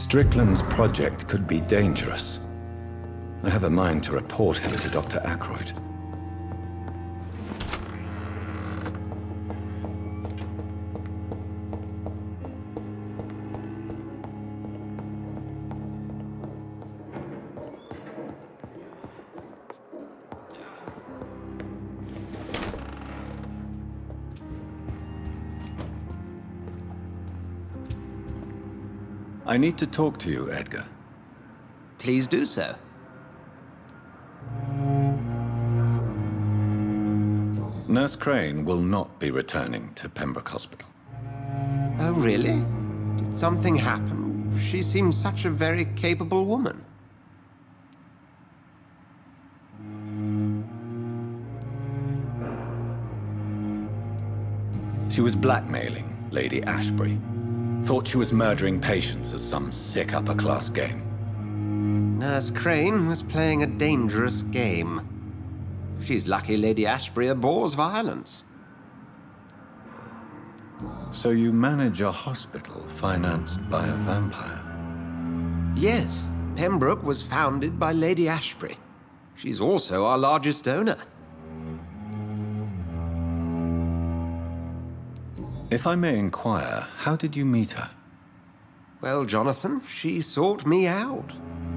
Strickland's project could be dangerous. I have a mind to report him to Dr. Ackroyd. I need to talk to you, Edgar. Please do so. Nurse Crane will not be returning to Pembroke Hospital. Oh, really? Did something happen? She seems such a very capable woman. She was blackmailing Lady Ashbury. Thought she was murdering patients as some sick upper-class game. Nurse Crane was playing a dangerous game. She's lucky Lady Ashbury abhors violence. So you manage a hospital financed by a vampire? Yes, Pembroke was founded by Lady Ashbury. She's also our largest donor. If I may inquire, how did you meet her? Well, Jonathan, she sought me out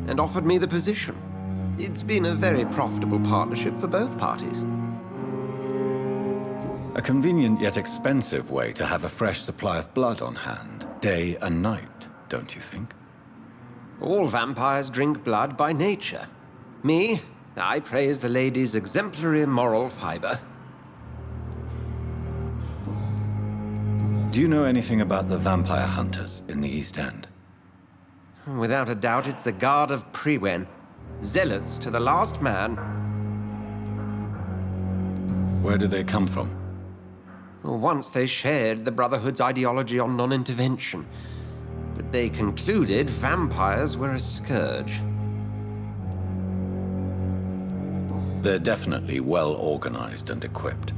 and offered me the position. It's been a very profitable partnership for both parties. A convenient yet expensive way to have a fresh supply of blood on hand, day and night, don't you think? All vampires drink blood by nature. Me, I praise the lady's exemplary moral fiber. Do you know anything about the vampire hunters in the East End? Without a doubt, it's the Guard of Prewen. Zealots to the last man. Where do they come from? Once they shared the Brotherhood's ideology on non-intervention, but they concluded vampires were a scourge. They're definitely well organized and equipped.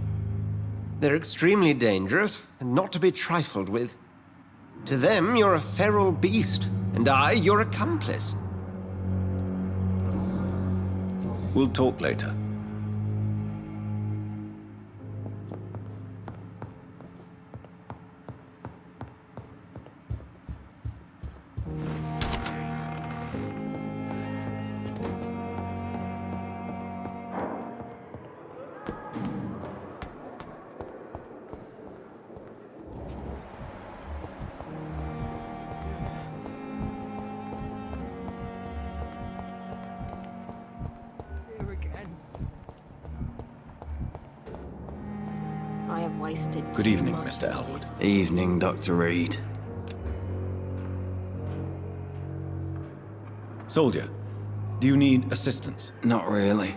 They're extremely dangerous and not to be trifled with. To them, you're a feral beast, and I, your accomplice. We'll talk later. I have wasted Good too evening, much Mr. Elwood. Evening, Dr. Reid. Soldier, do you need assistance? Not really.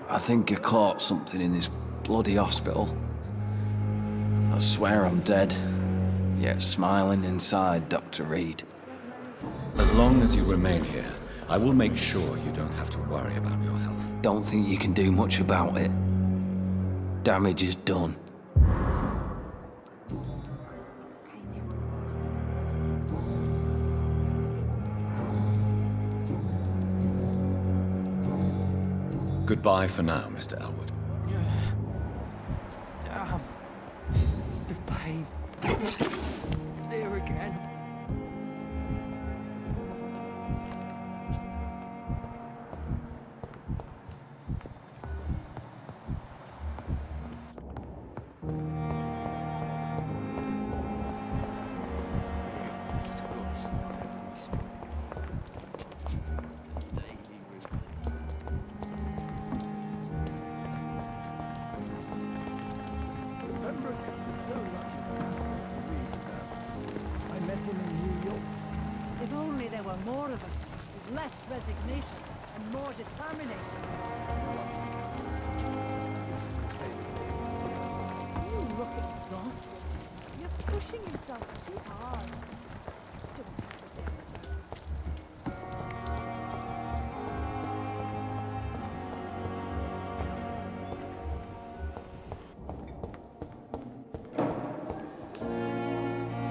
I think I caught something in this bloody hospital. I swear I'm dead, yet smiling inside, Dr. Reid. As long as you remain here, I will make sure you don't have to worry about your health. Don't think you can do much about it. Damage is done. Goodbye for now, Mr. Elwood. Damn. The pain. It's here again. If only there were more of us, with less resignation and more determination. You look exhausted. You're pushing yourself too hard.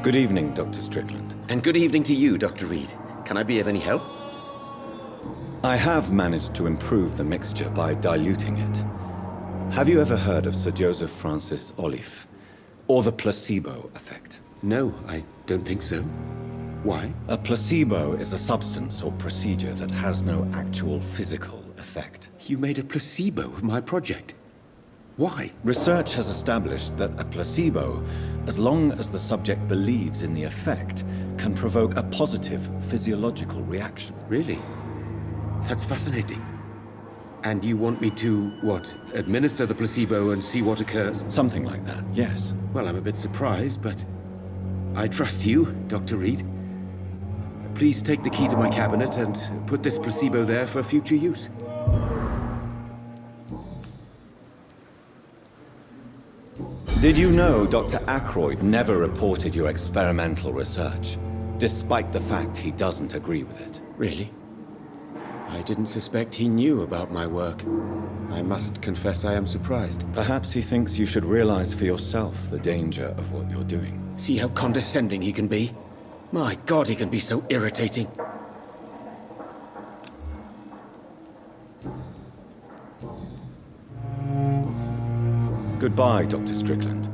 Don't Good evening, Dr. Strickland. And good evening to you, Dr. Reid. Can I be of any help? I have managed to improve the mixture by diluting it. Have you ever heard of Sir Joseph Francis Olive, or the placebo effect? No, I don't think so. Why? A placebo is a substance or procedure that has no actual physical effect. You made a placebo of my project. Why? Research has established that a placebo, as long as the subject believes in the effect, can provoke a positive physiological reaction. Really? That's fascinating. And you want me to, what, administer the placebo and see what occurs? Something like that, yes. Well, I'm a bit surprised, but I trust you, Dr. Reid. Please take the key to my cabinet and put this placebo there for future use. Did you know Dr. Ackroyd never reported your experimental research, despite the fact he doesn't agree with it? Really? I didn't suspect he knew about my work. I must confess I am surprised. Perhaps he thinks you should realize for yourself the danger of what you're doing. See how condescending he can be? My God, he can be so irritating. Goodbye, Dr. Strickland.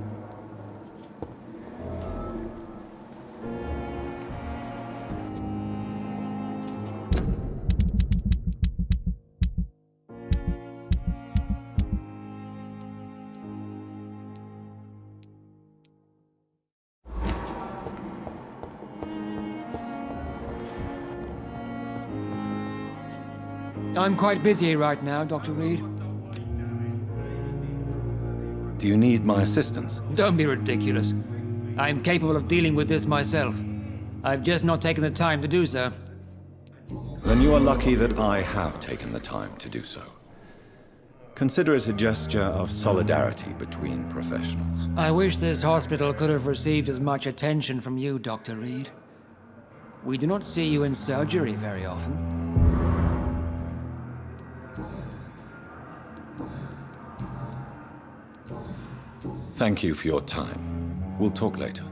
I'm quite busy right now, Dr. Reid. Do you need my assistance? Don't be ridiculous. I'm capable of dealing with this myself. I've just not taken the time to do so. Then you are lucky that I have taken the time to do so. Consider it a gesture of solidarity between professionals. I wish this hospital could have received as much attention from you, Dr. Reid. We do not see you in surgery very often. Thank you for your time. We'll talk later.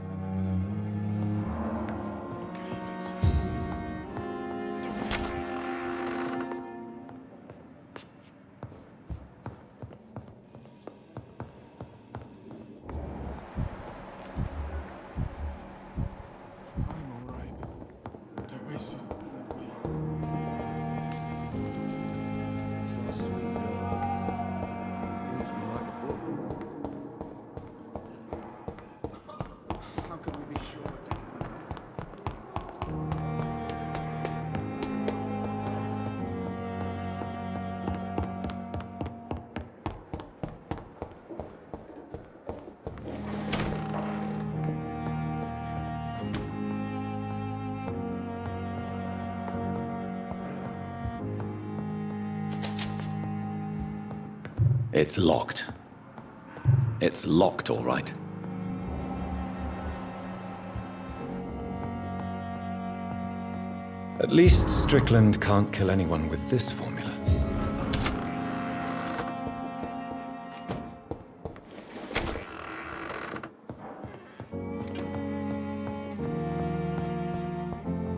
It's locked. It's locked, all right. At least Strickland can't kill anyone with this formula.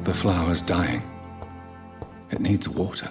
The flower's dying. It needs water.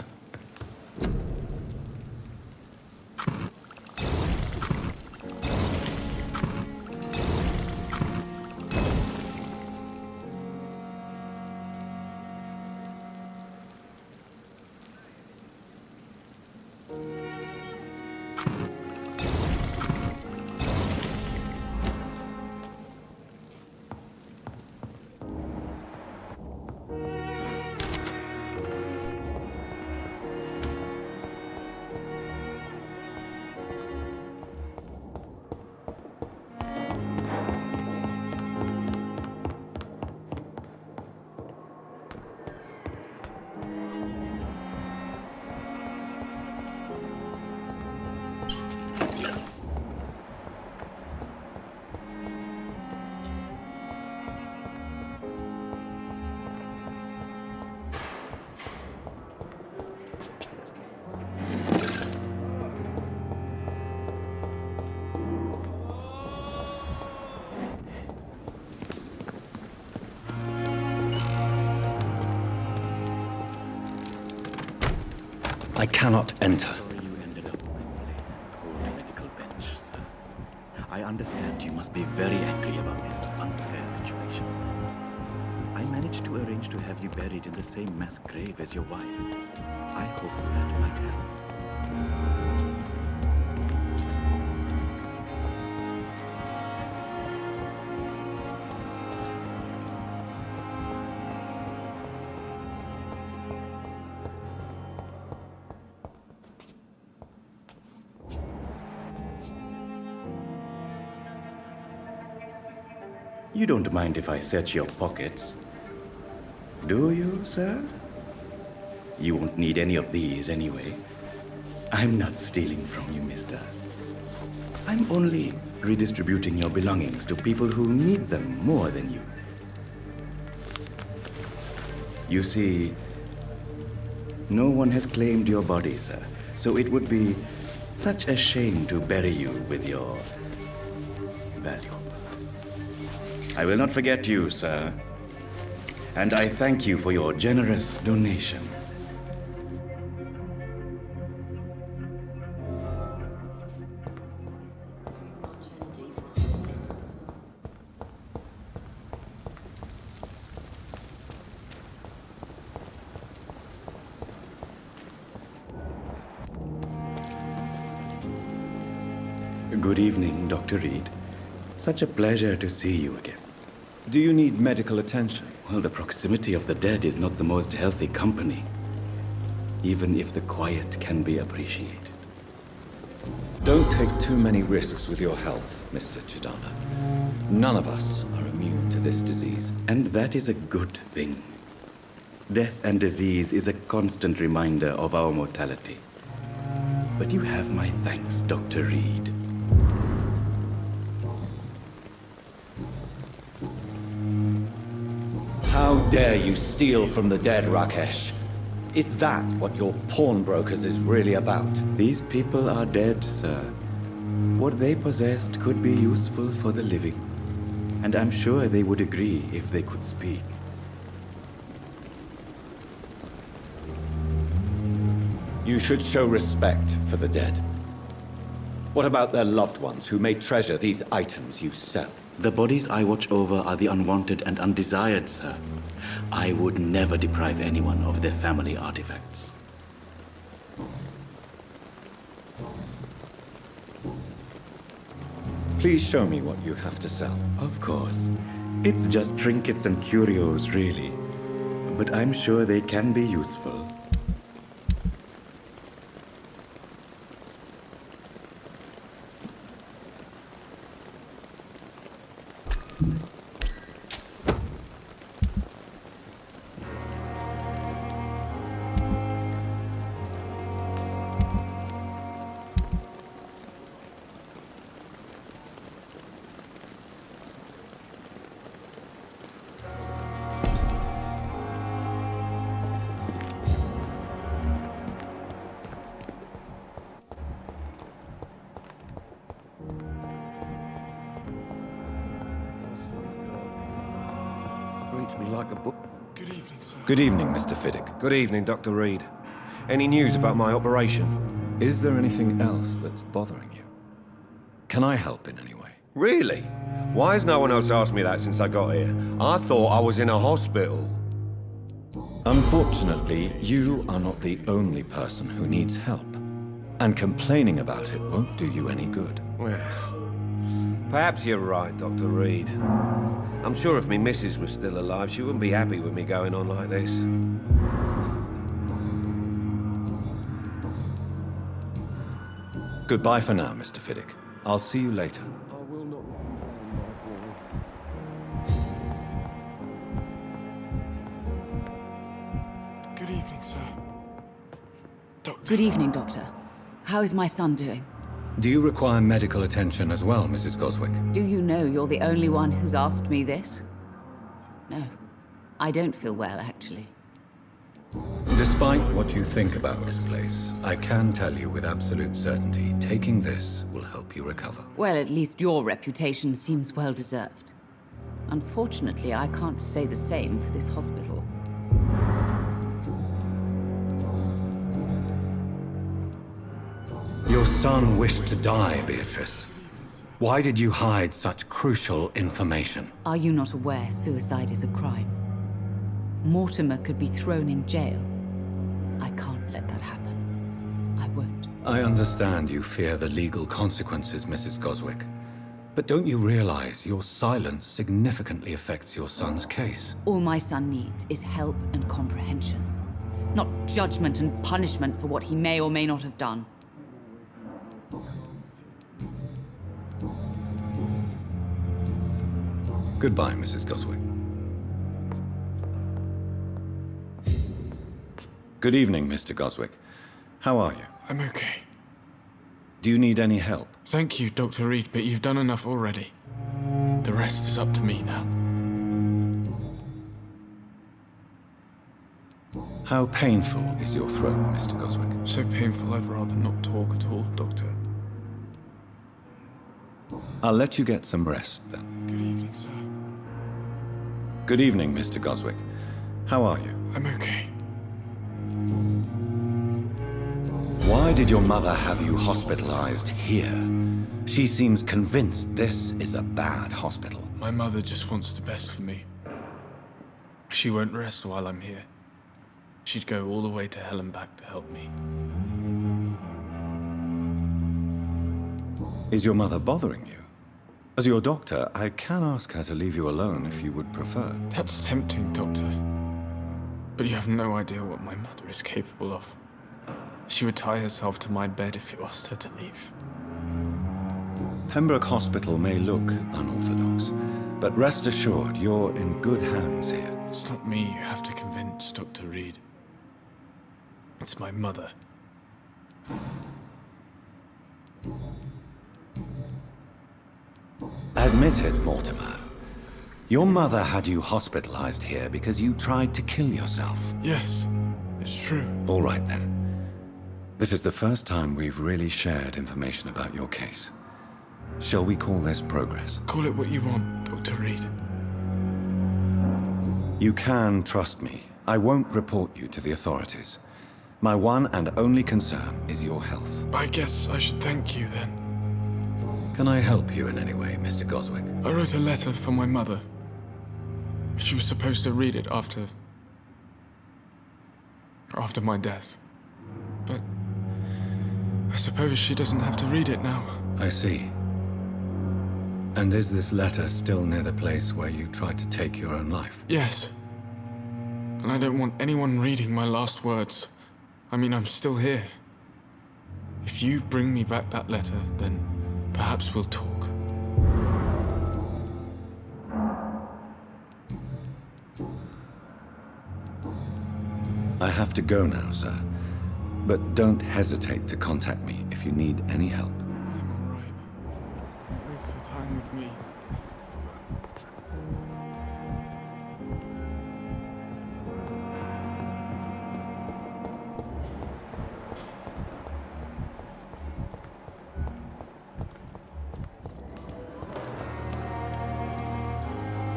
I cannot enter. Sorry you ended up on my cold medical bench, sir. I understand you must be very angry about this unfair situation. I managed to arrange to have you buried in the same mass grave as your wife. I hope that might help. You don't mind if I search your pockets, do you, sir? You won't need any of these anyway. I'm not stealing from you, mister. I'm only redistributing your belongings to people who need them more than you. You see, no one has claimed your body, sir, so it would be such a shame to bury you with your valuables. I will not forget you, sir. And I thank you for your generous donation. Good evening, Dr. Reid. Such a pleasure to see you again. Do you need medical attention? Well, the proximity of the dead is not the most healthy company, even if the quiet can be appreciated. Don't take too many risks with your health, Mr. Caetano. None of us are immune to this disease. And that is a good thing. Death and disease is a constant reminder of our mortality. But you have my thanks, Dr. Reid. How dare you steal from the dead, Rakesh? Is that what your pawnbrokers is really about? These people are dead, sir. What they possessed could be useful for the living. And I'm sure they would agree if they could speak. You should show respect for the dead. What about their loved ones who may treasure these items you sell? The bodies I watch over are the unwanted and undesired, sir. I would never deprive anyone of their family artifacts. Please show me what you have to sell. Of course. It's just trinkets and curios, really. But I'm sure they can be useful. Reads me like a book. Good evening, sir. Good evening, Mr. Fiddick. Good evening, Dr. Reid. Any news about my operation? Is there anything else that's bothering you? Can I help in any way? Really? Why has no one else asked me that since I got here? I thought I was in a hospital. Unfortunately, you are not the only person who needs help. And complaining about it won't do you any good. Well, perhaps you're right, Dr. Reid. I'm sure if me missus was still alive, she wouldn't be happy with me going on like this. Goodbye for now, Mr. Fiddick. I'll see you later. I will not let you down, my boy. Good evening, sir. Doctor. Good evening, Doctor. How is my son doing? Do you require medical attention as well, Mrs. Goswick? Do you know you're the only one who's asked me this? No. I don't feel well, actually. Despite what you think about this place, I can tell you with absolute certainty, taking this will help you recover. Well, at least your reputation seems well-deserved. Unfortunately, I can't say the same for this hospital. son wished to die, Beatrice. Why did you hide such crucial information? Are you not aware suicide is a crime? Mortimer could be thrown in jail. I can't let that happen. I won't. I understand you fear the legal consequences, Mrs. Goswick. But don't you realize your silence significantly affects your son's case? All my son needs is help and comprehension, not judgment and punishment for what he may or may not have done. Goodbye, Mrs. Goswick. Good evening, Mr. Goswick. How are you? I'm okay. Do you need any help? Thank you, Dr. Reid, but you've done enough already. The rest is up to me now. How painful is your throat, Mr. Goswick? So painful I'd rather not talk at all, Doctor. I'll let you get some rest, then. Good evening, sir. Good evening, Mr. Goswick. How are you? I'm okay. Why did your mother have you hospitalized here? She seems convinced this is a bad hospital. My mother just wants the best for me. She won't rest while I'm here. She'd go all the way to hell and back to help me. Is your mother bothering you? As your doctor, I can ask her to leave you alone if you would prefer. That's tempting, Doctor. But you have no idea what my mother is capable of. She would tie herself to my bed if you asked her to leave. Pembroke Hospital may look unorthodox, but rest assured you're in good hands here. It's not me you have to convince, Dr. Reid. It's my mother. Admit it, Mortimer. Your mother had you hospitalized here because you tried to kill yourself. Yes, it's true. All right, then. This is the first time we've really shared information about your case. Shall we call this progress? Call it what you want, Dr. Reid. You can trust me. I won't report you to the authorities. My one and only concern is your health. I guess I should thank you then. Can I help you in any way, Mr. Goswick? I wrote a letter for my mother. She was supposed to read it after my death. But I suppose she doesn't have to read it now. I see. And is this letter still near the place where you tried to take your own life? Yes. And I don't want anyone reading my last words. I mean, I'm still here. If you bring me back that letter, then perhaps we'll talk. I have to go now, sir. But don't hesitate to contact me if you need any help. I'm all right. Don't waste your time with me.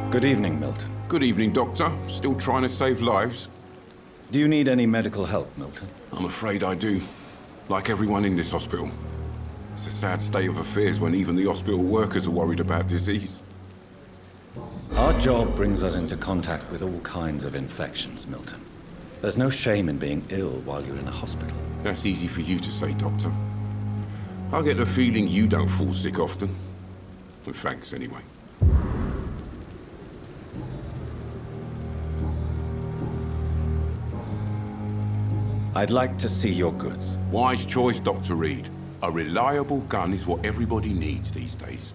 Good evening, Milton. Good evening, Doctor. Still trying to save lives? Do you need any medical help, Milton? I'm afraid I do. Like everyone in this hospital. It's a sad state of affairs when even the hospital workers are worried about disease. Our job brings us into contact with all kinds of infections, Milton. There's no shame in being ill while you're in a hospital. That's easy for you to say, Doctor. I get the feeling you don't fall sick often. Well, thanks, anyway. I'd like to see your goods. Wise choice, Dr. Reid. A reliable gun is what everybody needs these days.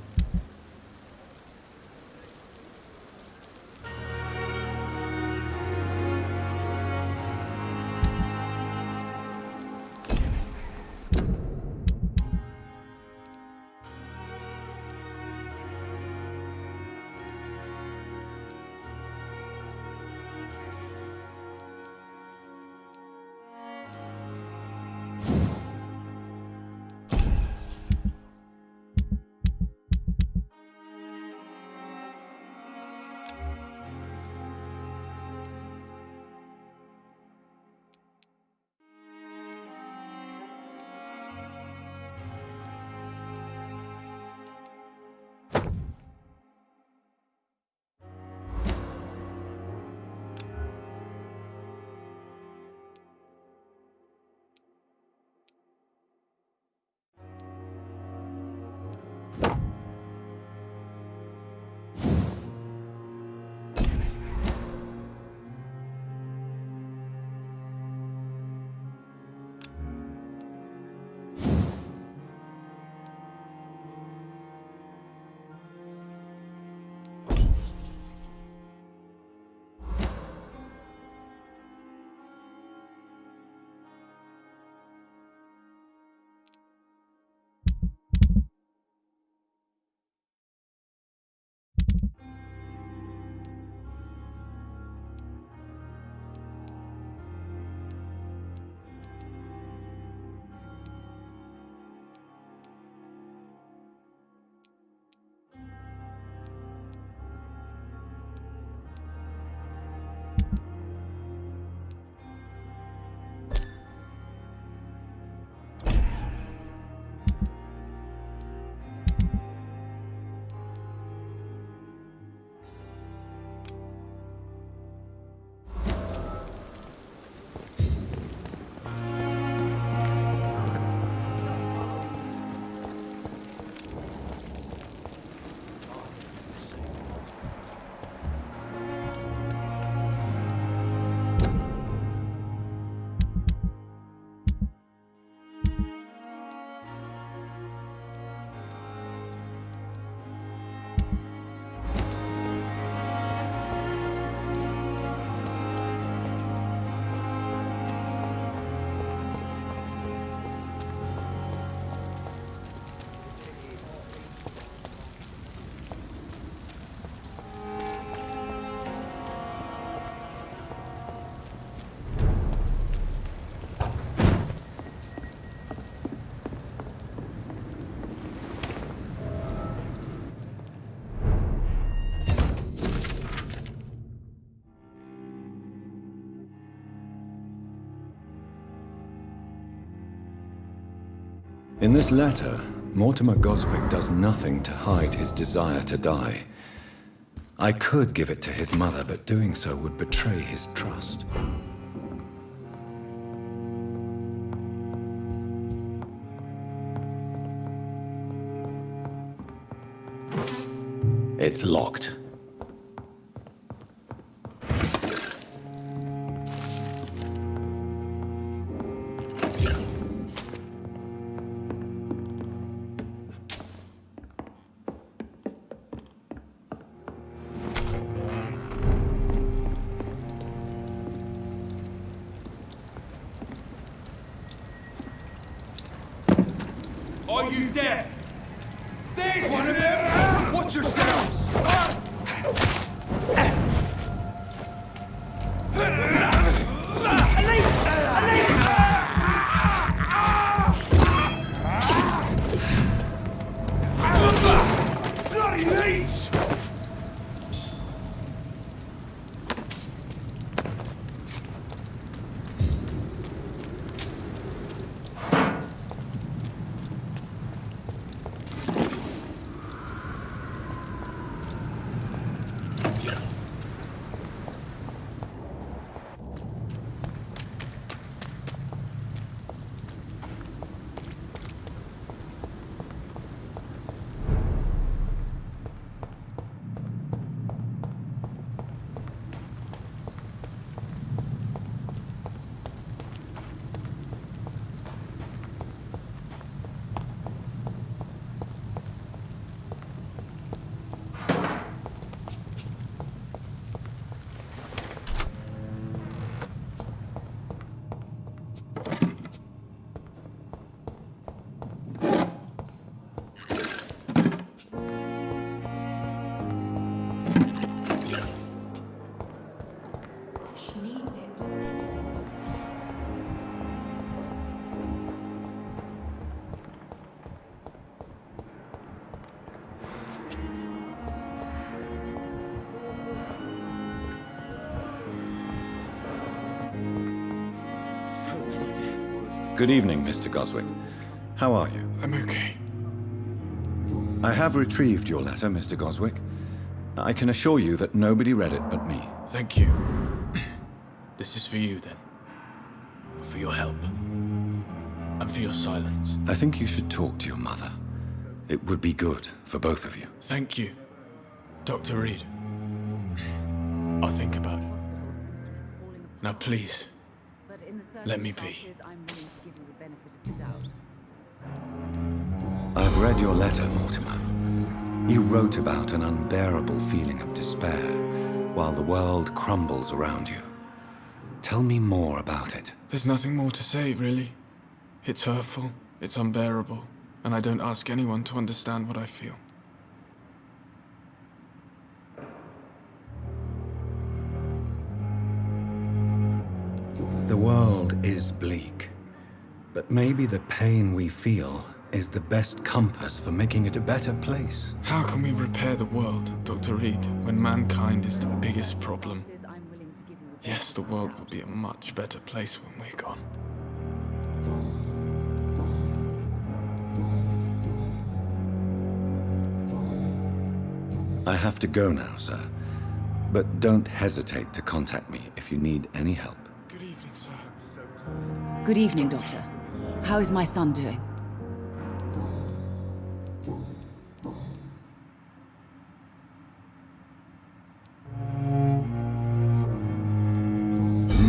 In this letter, Mortimer Goswick does nothing to hide his desire to die. I could give it to his mother, but doing so would betray his trust. It's locked. Are you deaf? There's one of them! Watch yourselves! Bloody leech! Good evening, Mr. Goswick. How are you? I'm okay. I have retrieved your letter, Mr. Goswick. I can assure you that nobody read it but me. Thank you. This is for you, then. For your help. And for your silence. I think you should talk to your mother. It would be good for both of you. Thank you, Dr. Reid. I'll think about it. Now, please, let me be. I've read your letter, Mortimer. You wrote about an unbearable feeling of despair while the world crumbles around you. Tell me more about it. There's nothing more to say, really. It's hurtful, it's unbearable, and I don't ask anyone to understand what I feel. The world is bleak, but maybe the pain we feel is the best compass for making it a better place. How can we repair the world, Dr. Reid, when mankind is the biggest problem? Yes, the world will be a much better place when we're gone. I have to go now, sir. But don't hesitate to contact me if you need any help. Good evening, sir. Good evening, Doctor. How is my son doing?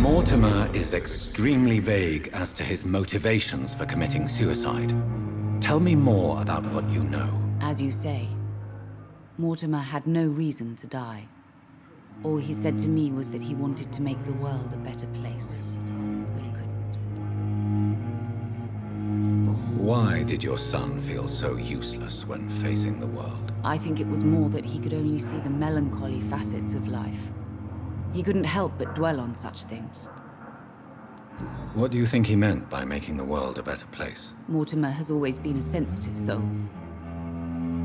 Mortimer is extremely vague as to his motivations for committing suicide. Tell me more about what you know. As you say, Mortimer had no reason to die. All he said to me was that he wanted to make the world a better place, but couldn't. Why did your son feel so useless when facing the world? I think it was more that he could only see the melancholy facets of life. He couldn't help but dwell on such things. What do you think he meant by making the world a better place? Mortimer has always been a sensitive soul.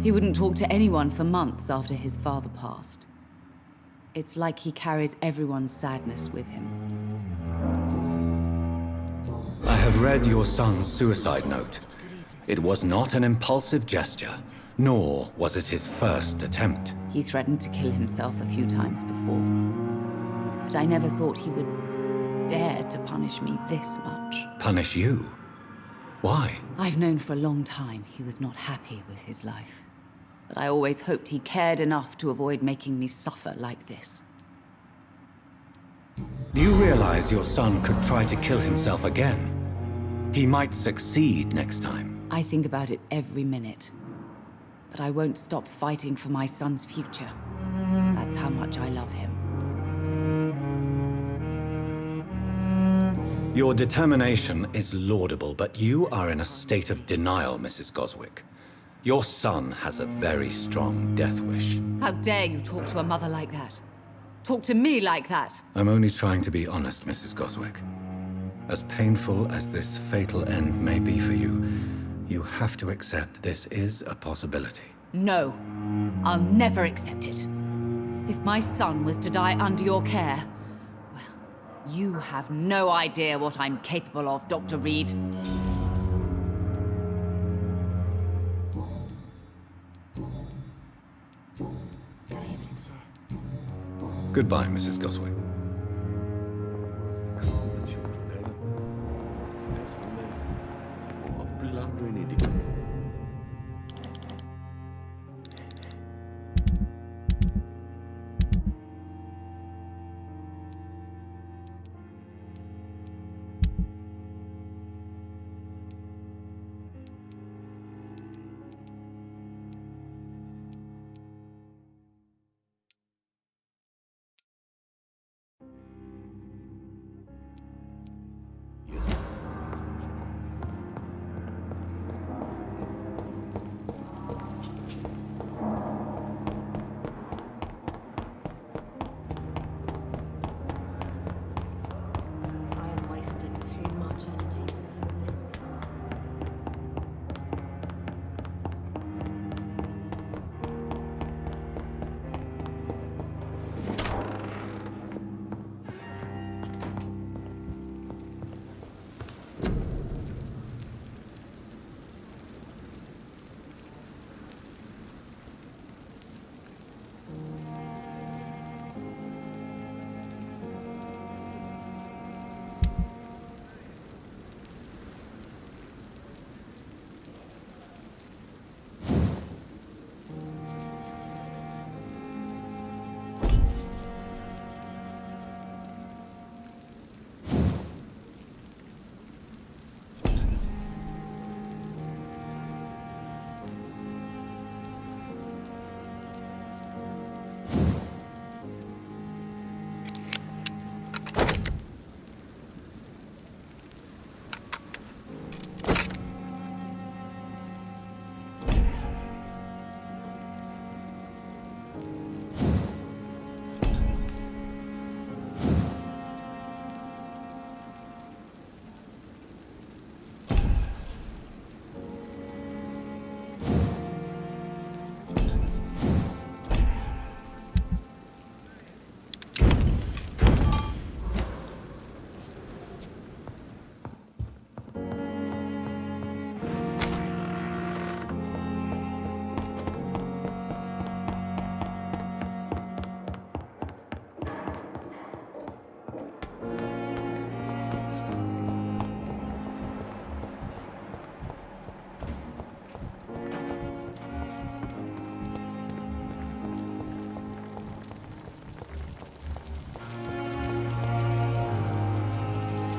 He wouldn't talk to anyone for months after his father passed. It's like he carries everyone's sadness with him. I have read your son's suicide note. It was not an impulsive gesture, nor was it his first attempt. He threatened to kill himself a few times before. But I never thought he would dare to punish me this much. Punish you? Why? I've known for a long time he was not happy with his life. But I always hoped he cared enough to avoid making me suffer like this. Do you realize your son could try to kill himself again? He might succeed next time. I think about it every minute. But I won't stop fighting for my son's future. That's how much I love him. Your determination is laudable, but you are in a state of denial, Mrs. Goswick. Your son has a very strong death wish. How dare you talk to a mother like that? Talk to me like that? I'm only trying to be honest, Mrs. Goswick. As painful as this fatal end may be for you, you have to accept this is a possibility. No, I'll never accept it. If my son was to die under your care, well, you have no idea what I'm capable of, Dr. Reid. Goodbye, Mrs. Goswick. Blundering idiot.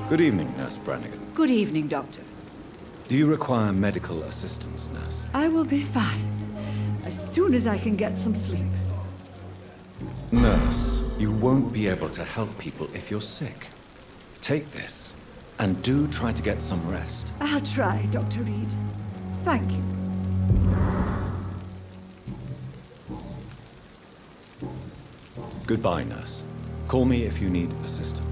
Good evening, Nurse Brannigan. Good evening, Doctor. Do you require medical assistance, Nurse? I will be fine. As soon as I can get some sleep. Nurse, you won't be able to help people if you're sick. Take this, and do try to get some rest. I'll try, Dr. Reid. Thank you. Goodbye, Nurse. Call me if you need assistance.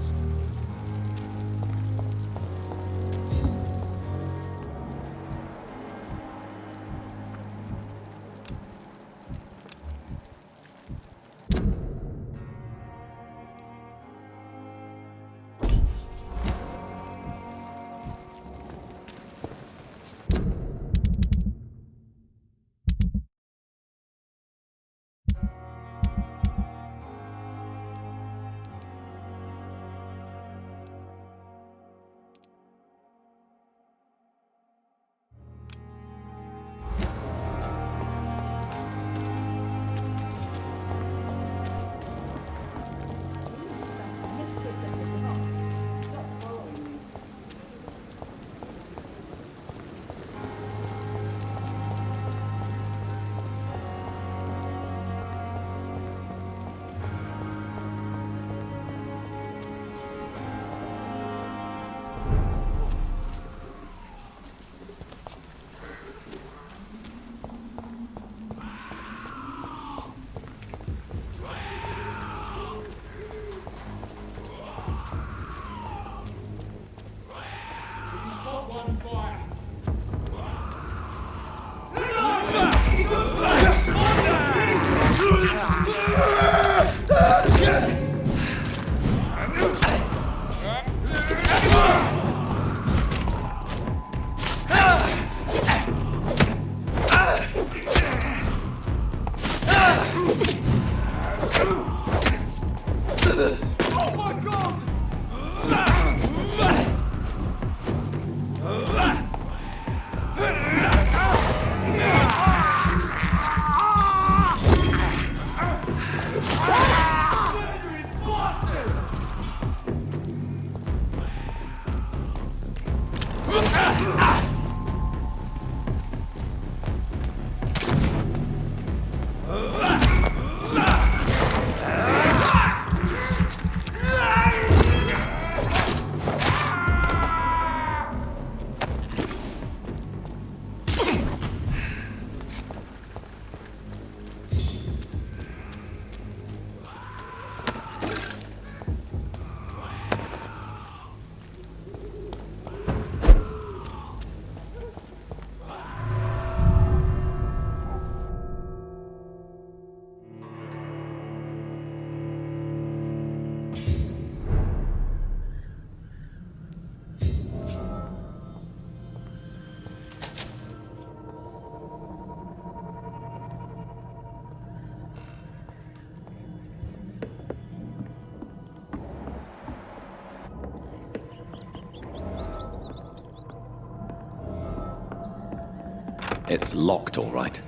It's locked, all right.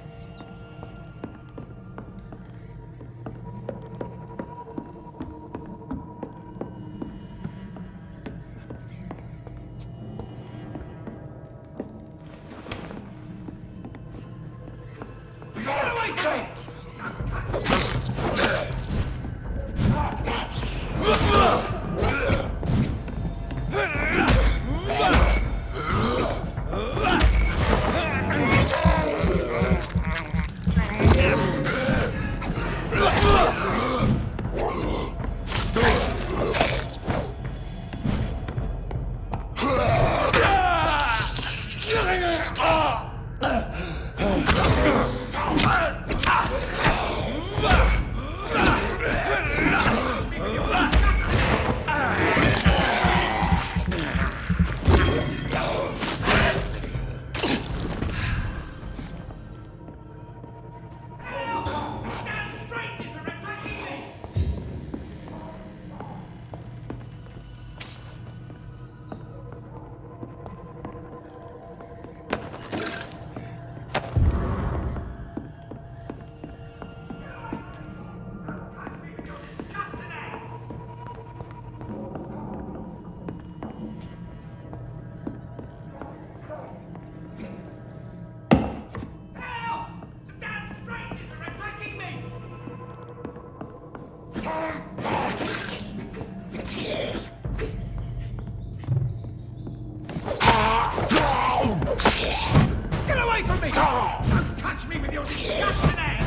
Get away from me! Don't touch me with your disgusting hands!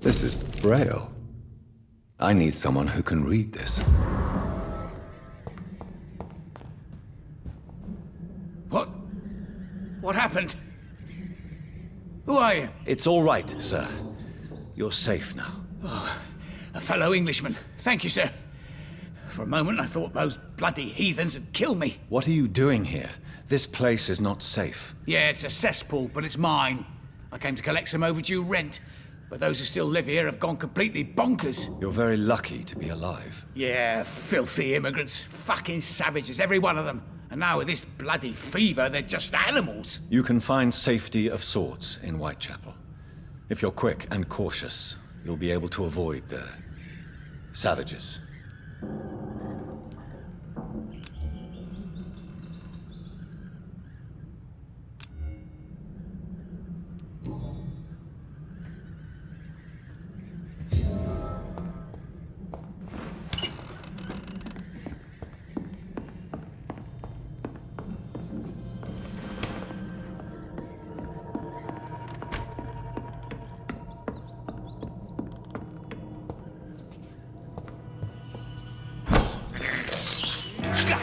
This is Braille. I need someone who can read this. What happened? Who are you? It's all right, sir. You're safe now. Oh, a fellow Englishman. Thank you, sir. For a moment, I thought those bloody heathens had killed me. What are you doing here? This place is not safe. Yeah, it's a cesspool, but it's mine. I came to collect some overdue rent, but those who still live here have gone completely bonkers. You're very lucky to be alive. Yeah, filthy immigrants. Fucking savages, every one of them. And now with this bloody fever, they're just animals. You can find safety of sorts in Whitechapel. If you're quick and cautious, you'll be able to avoid the savages.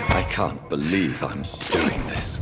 I can't believe I'm doing this.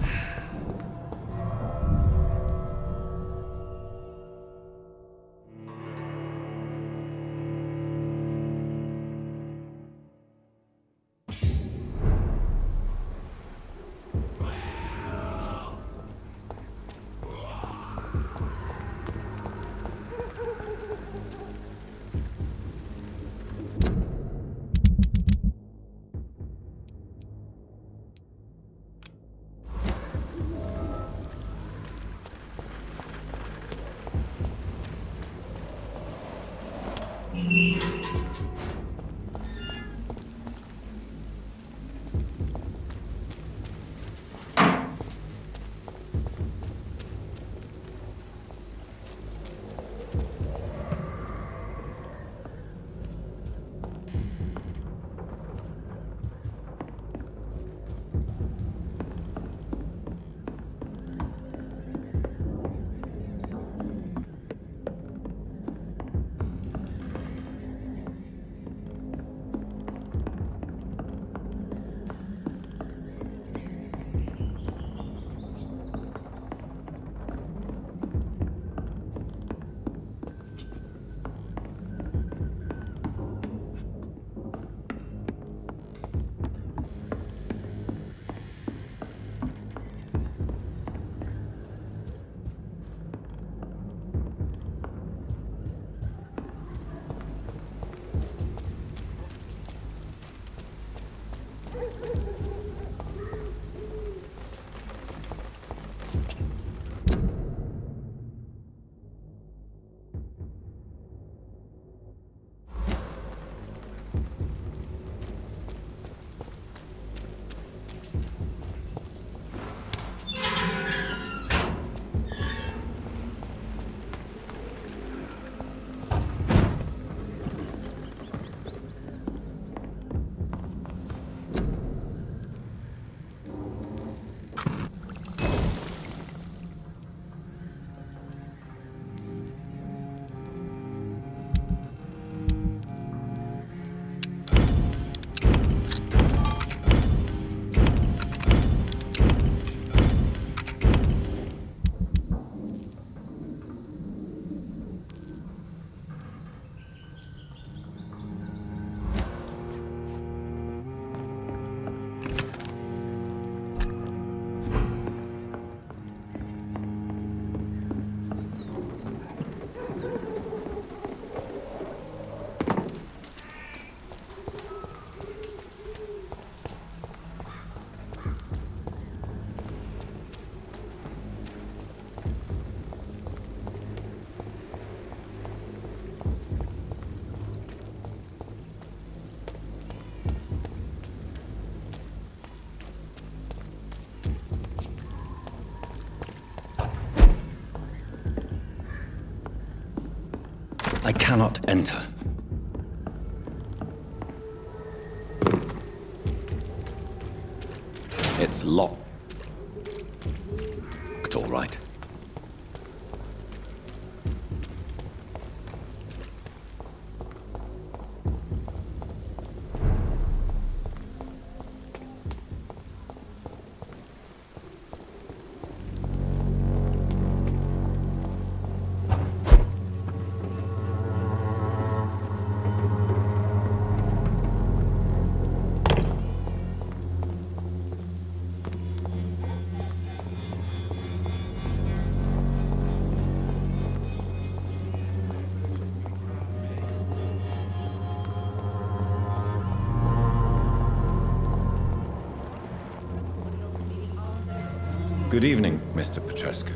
I cannot enter. It's locked. All right. Good evening, Mr. Petrescu.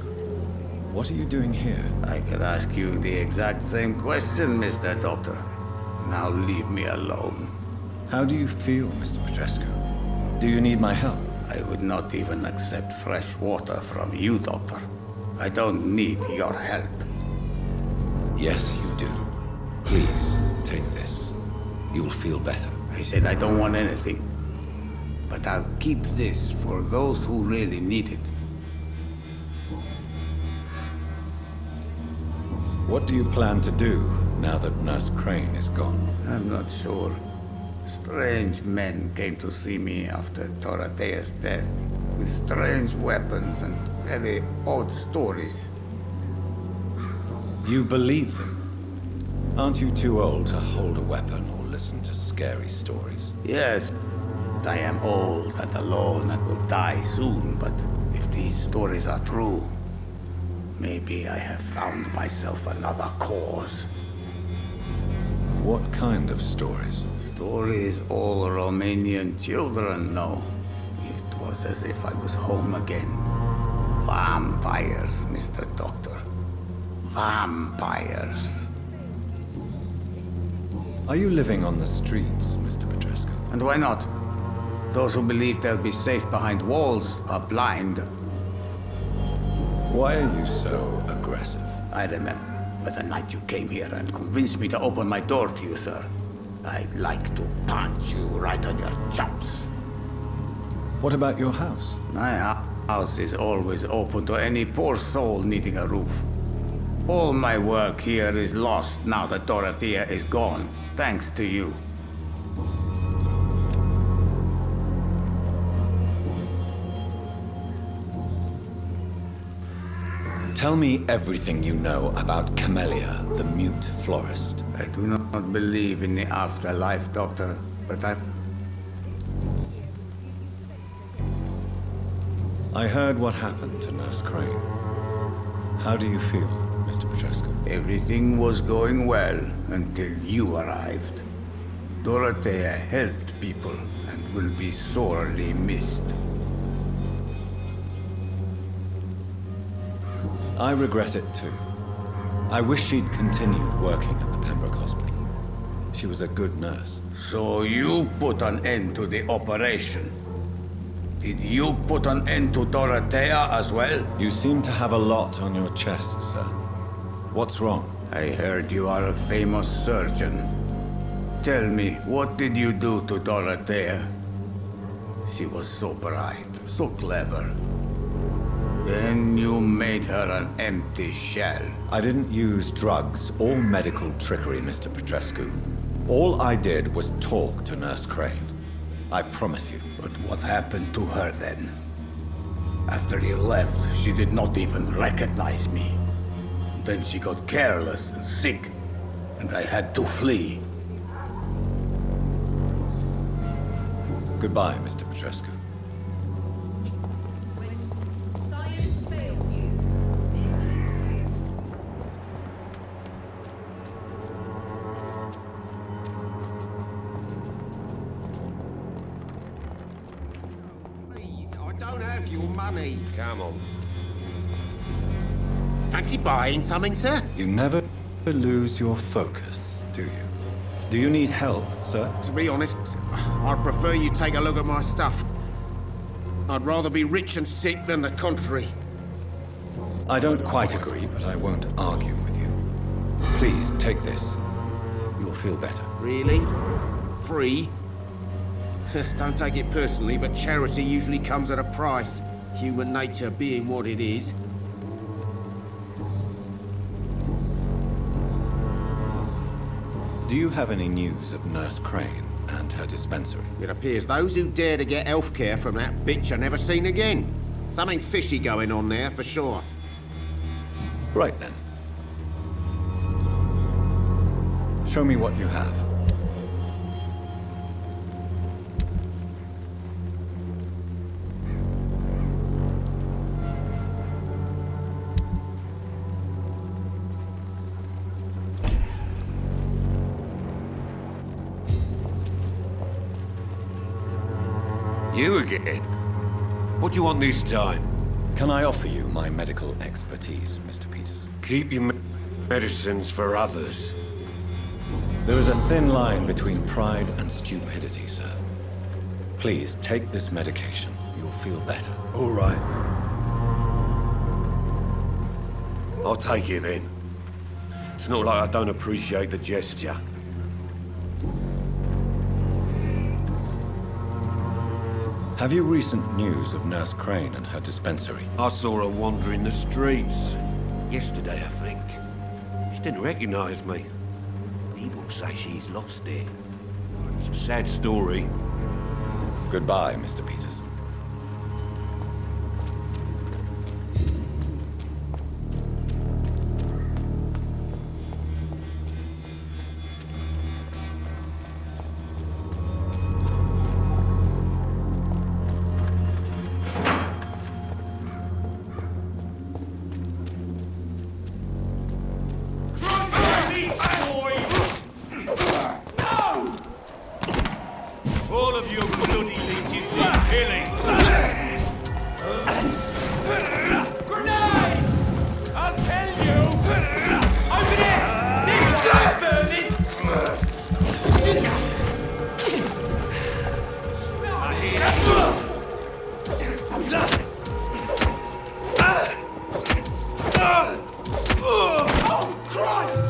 What are you doing here? I could ask you the exact same question, Mr. Doctor. Now leave me alone. How do you feel, Mr. Petrescu? Do you need my help? I would not even accept fresh water from you, Doctor. I don't need your help. Yes, you do. Please, take this. You'll feel better. I said I don't want anything. But I'll keep this for those who really need it. What do you plan to do now that Nurse Crane is gone? I'm not sure. Strange men came to see me after Dorothea's death, with strange weapons and very odd stories. You believe them? Aren't you too old to hold a weapon or listen to scary stories? Yes, I am old and alone and will die soon, but if these stories are true, maybe I have found myself another cause. What kind of stories? Stories all Romanian children know. It was as if I was home again. Vampires, Mr. Doctor. Vampires. Are you living on the streets, Mr. Petrescu? And why not? Those who believe they'll be safe behind walls are blind. Why are you so aggressive? I remember the night you came here and convinced me to open my door to you, sir. I'd like to punch you right on your chops. What about your house? My house is always open to any poor soul needing a roof. All my work here is lost now that Dorothea is gone, thanks to you. Tell me everything you know about Camellia, the mute florist. I do not believe in the afterlife, Doctor, but I heard what happened to Nurse Crane. How do you feel, Mr. Petrescu? Everything was going well until you arrived. Dorothea helped people and will be sorely missed. I regret it too. I wish she'd continued working at the Pembroke Hospital. She was a good nurse. So you put an end to the operation. Did you put an end to Dorothea as well? You seem to have a lot on your chest, sir. What's wrong? I heard you are a famous surgeon. Tell me, what did you do to Dorothea? She was so bright, so clever. Then you made her an empty shell. I didn't use drugs or medical trickery, Mr. Petrescu. All I did was talk to Nurse Crane. I promise you. But what happened to her then? After you left, she did not even recognize me. Then she got careless and sick, and I had to flee. Goodbye, Mr. Petrescu. Money. Come on. Fancy buying something, sir? You never lose your focus, do you? Do you need help, sir? To be honest, I'd prefer you take a look at my stuff. I'd rather be rich and sick than the contrary. I don't quite agree, but I won't argue with you. Please, take this. You'll feel better. Really? Free? Don't take it personally, but charity usually comes at a price. Human nature being what it is. Do you have any news of Nurse Crane and her dispensary? It appears those who dare to get healthcare from that bitch are never seen again. Something fishy going on there, for sure. Right then. Show me what you have. You again? What do you want this time? Can I offer you my medical expertise, Mr. Peterson? Keep your medicines for others. There is a thin line between pride and stupidity, sir. Please, take this medication. You'll feel better. All right. I'll take it then. It's not like I don't appreciate the gesture. Have you recent news of Nurse Crane and her dispensary? I saw her wandering the streets. Yesterday, I think. She didn't recognize me. People say she's lost it. It's a sad story. Goodbye, Mr. Peterson. All of you bloody leeches need killing! Grenade! I'll tell you! Over there! This guy burning! Oh, Christ!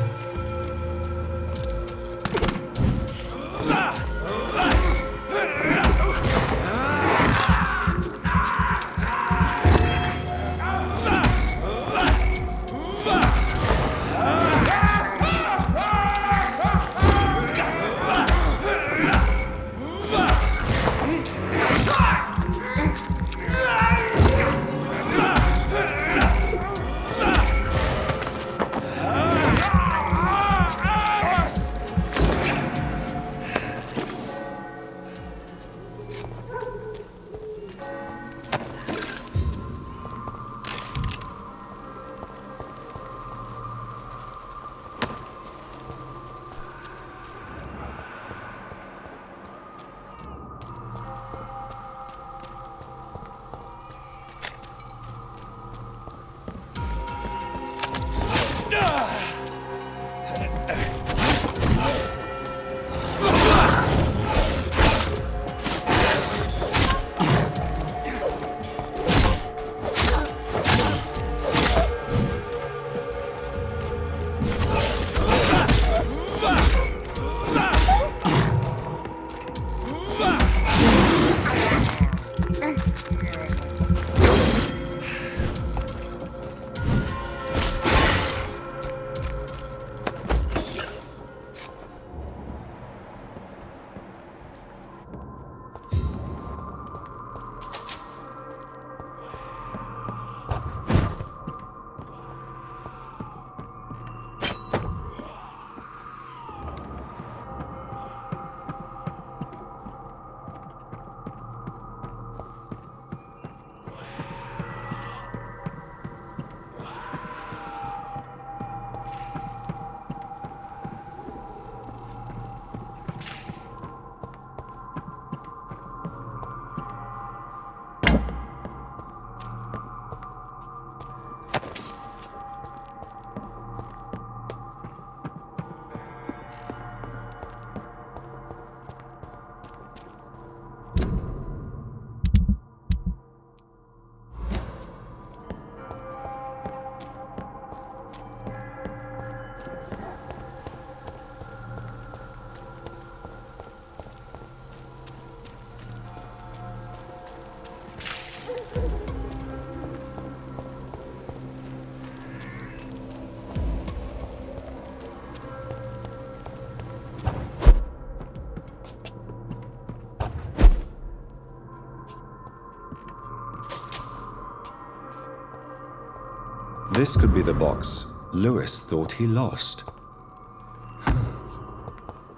This could be the box Lewis thought he lost.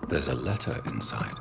There's a letter inside.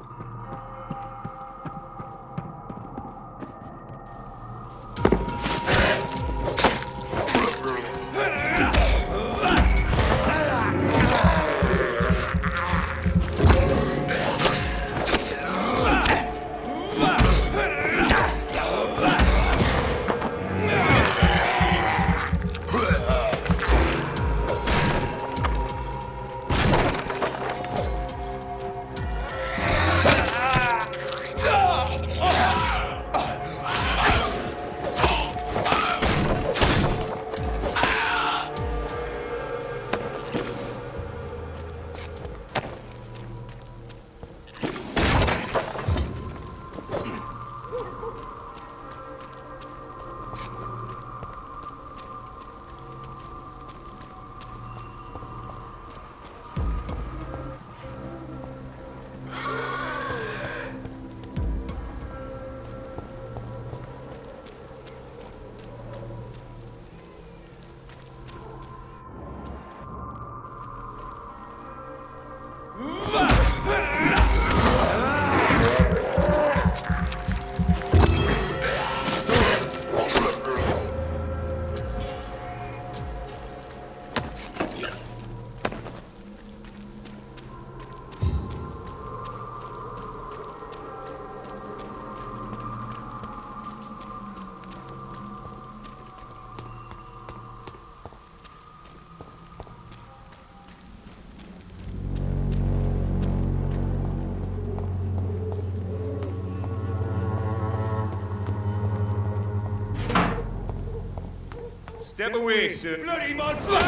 Step away, sir. Bloody monster!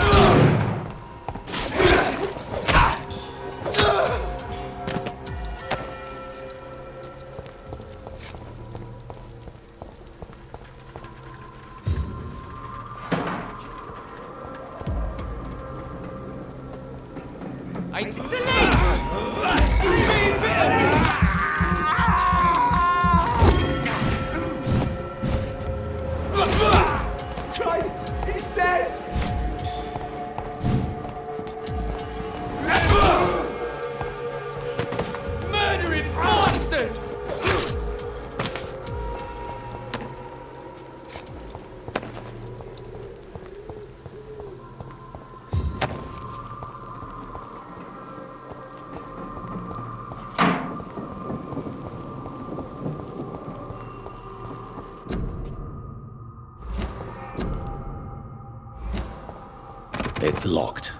Christ, he's dead! Murdering bastard! It's locked.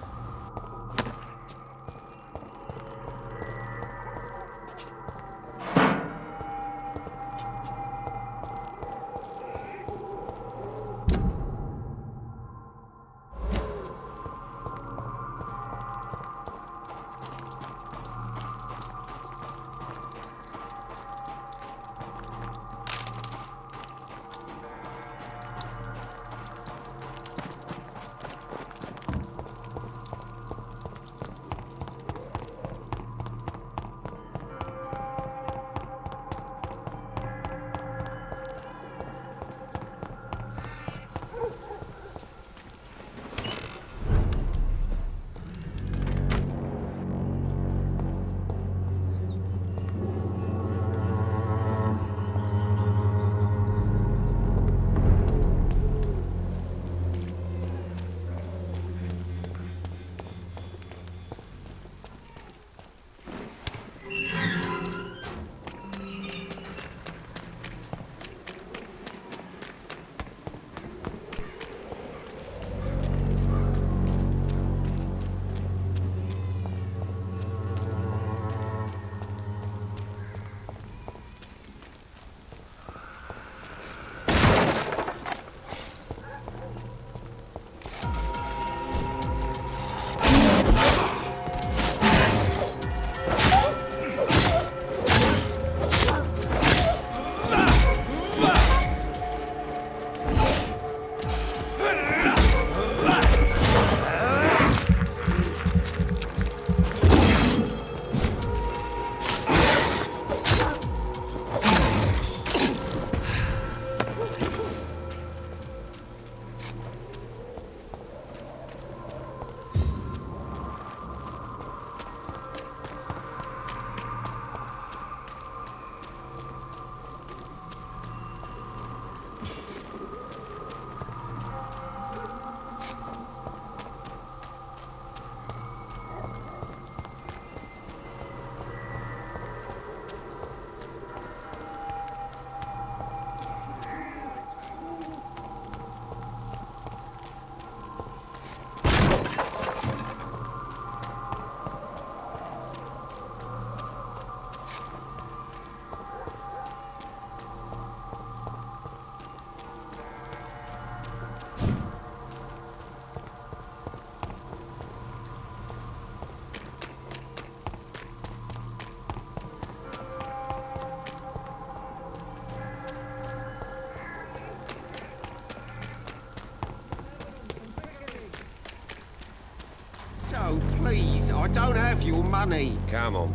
please, I don't have your money. Come on.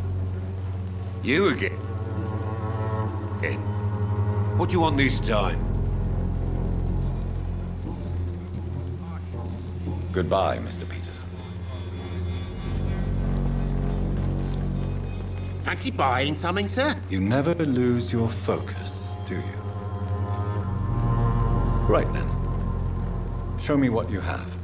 You again? What do you want this time? Goodbye, Mr. Peterson. Fancy buying something, sir? You never lose your focus, do you? Right then. Show me what you have.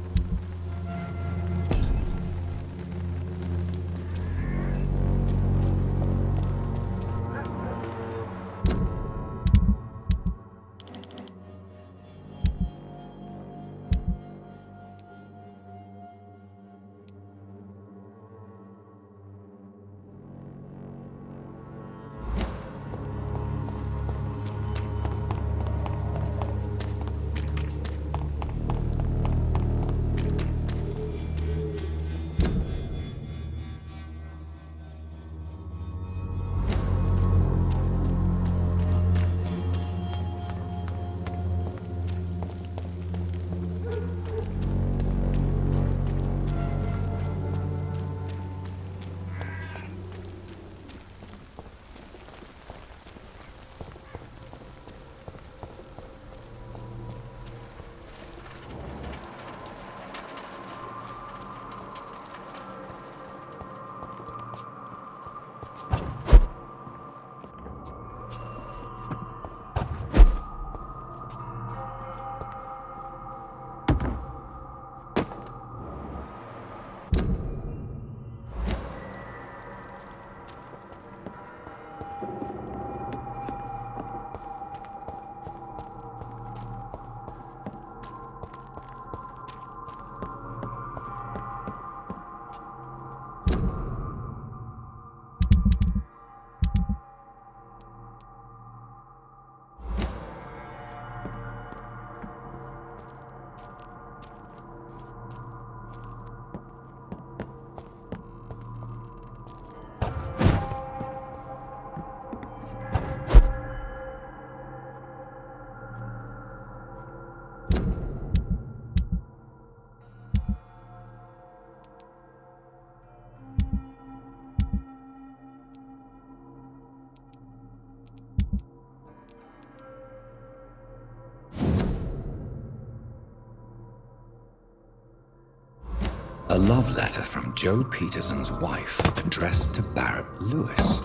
A love letter from Joe Peterson's wife, addressed to Barrett Lewis.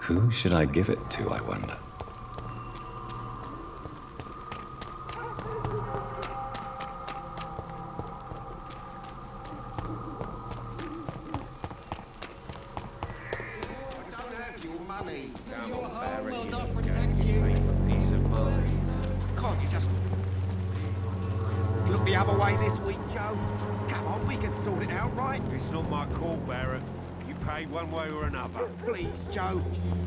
Who should I give it to, I wonder? Can't you just look the other way this week, Joe? Come on, we can sort it out, right? It's not my call, Barrett. You pay one way or another. Please, Joe.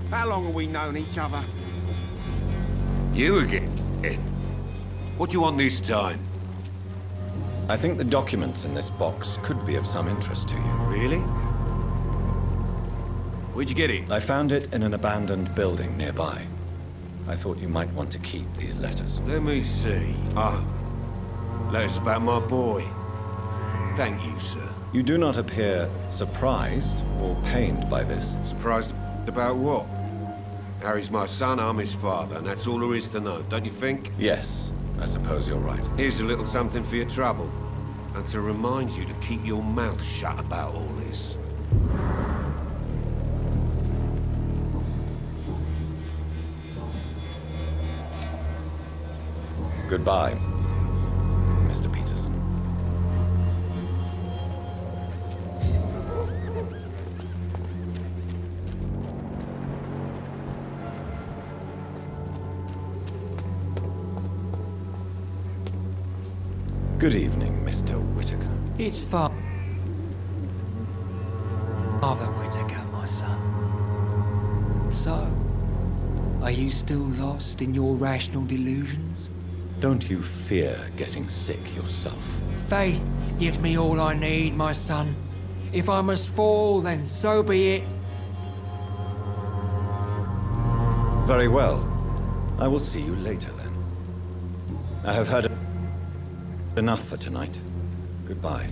How long have we known each other? You again? What do you want this time? I think the documents in this box could be of some interest to you. Really? Where'd you get it? I found it in an abandoned building nearby. I thought you might want to keep these letters. Let me see. Letters about my boy. Thank you, sir. You do not appear surprised or pained by this. Surprised about what? Harry's my son, I'm his father, and that's all there is to know, don't you think? Yes, I suppose you're right. Here's a little something for your trouble. And to remind you to keep your mouth shut about all this. Goodbye, Mr. Peterson. Good evening, Mr. Whitaker. It's Father Whitaker, my son. So, are you still lost in your rational delusions? Don't you fear getting sick yourself? Faith gives me all I need, my son. If I must fall, then so be it. Very well. I will see you later, then. I have heard enough for tonight. Goodbye.